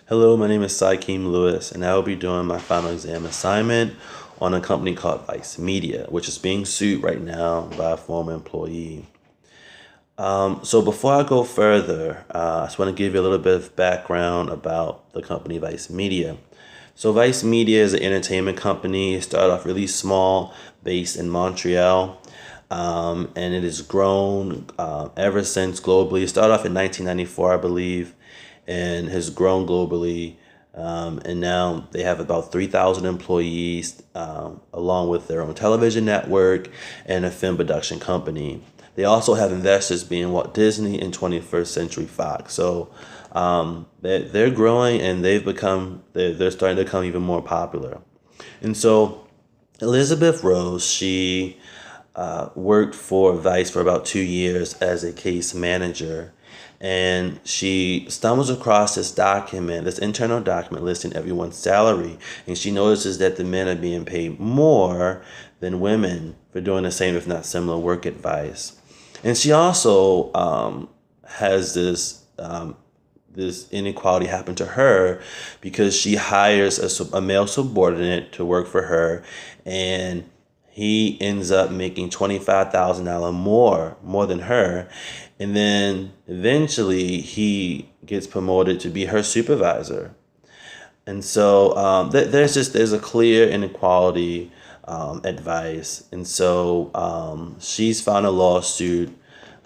Hello, my name is Sykeem Lewis, and I will be doing my final exam assignment on a company called Vice Media, which is being sued right now by a former employee. So before I go further, I just want to give you a little bit of background about the company Vice Media. So Vice Media is an entertainment company. It started off really small, based in Montreal, and it has grown ever since globally. It started off in 1994, I believe, and has grown globally. And now they have about 3,000 employees, along with their own television network and a film production company. They also have investors being Walt Disney and 21st Century Fox. So they're growing, and they're starting to become even more popular. And so Elizabeth Rose, she worked for Vice for about 2 years as a case manager. And she stumbles across this document, this internal document listing everyone's salary. And she notices that the men are being paid more than women for doing the same, if not similar, work at Vice. And she also has this inequality happen to her because she hires a male subordinate to work for her, and he ends up making $25,000 more than her, and then eventually he gets promoted to be her supervisor. And so there's a clear inequality at Vice, and so she's filed a lawsuit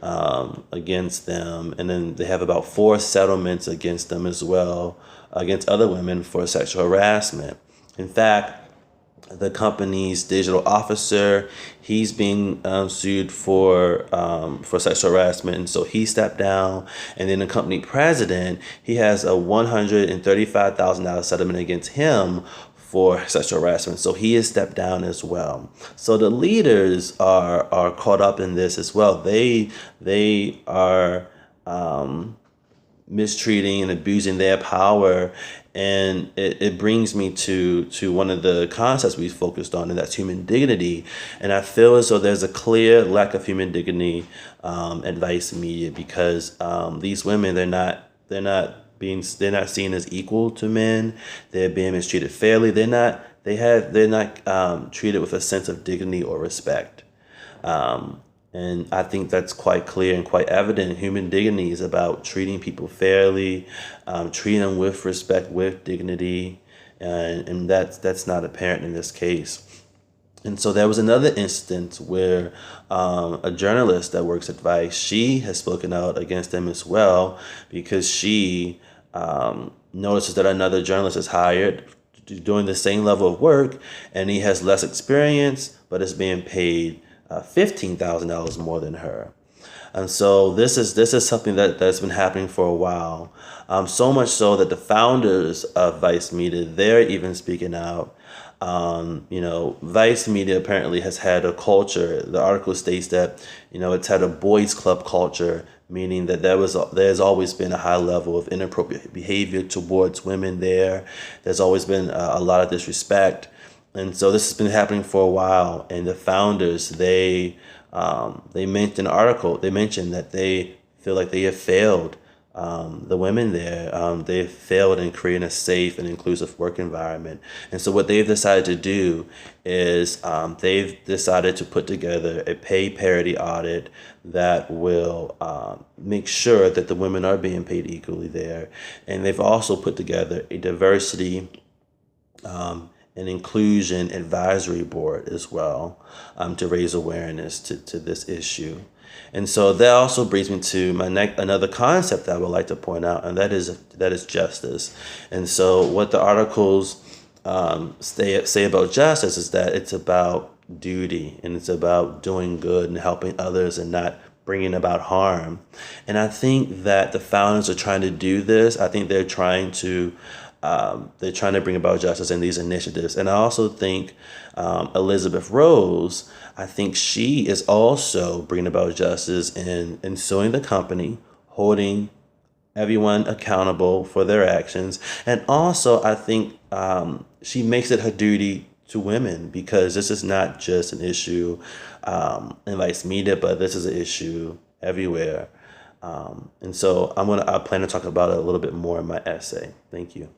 against them, and then they have about 4 settlements against them as well, against other women for sexual harassment. In fact, the company's digital officer, he's being sued for sexual harassment, and so he stepped down. And then the company president, he has a $135,000 settlement against him for sexual harassment, so he has stepped down as well. So the leaders are caught up in this as well. They are mistreating and abusing their power. And it brings me to one of the concepts we focused on, and that's human dignity. And I feel as though there's a clear lack of human dignity at Vice Media, because these women, they're not seen as equal to men. They're being mistreated fairly. They're not treated with a sense of dignity or respect. And I think that's quite clear and quite evident. Human dignity is about treating people fairly, treating them with respect, with dignity, and that's not apparent in this case. And so there was another instance where a journalist that works at Vice, she has spoken out against them as well, because she notices that another journalist is hired doing the same level of work, and he has less experience, but is being paid $15,000 more than her. And so this is something that's been happening for a while. So much so that the founders of Vice Media, they're even speaking out. Vice Media apparently has had a culture. The article states that, it's had a boys club culture, meaning that there's always been a high level of inappropriate behavior towards women there. There's always been a lot of disrespect. And so this has been happening for a while, and the founders, they mentioned that they feel like they have failed the women there. They failed in creating a safe and inclusive work environment. And so what they've decided to do is they've decided to put together a pay parity audit that will make sure that the women are being paid equally there. And they've also put together a diversity an inclusion advisory board as well, to raise awareness to this issue. And so that also brings me to another concept that I would like to point out, and that is justice. And so what the articles say about justice is that it's about duty, and it's about doing good and helping others and not bringing about harm. And I think that the founders are trying to do this. I think they're trying to bring about justice in these initiatives. And I also think Elizabeth Rose, I think she is also bringing about justice in suing the company, holding everyone accountable for their actions. And also, I think she makes it her duty to women, because this is not just an issue in Vice Media, but this is an issue everywhere. And so I plan to talk about it a little bit more in my essay. Thank you.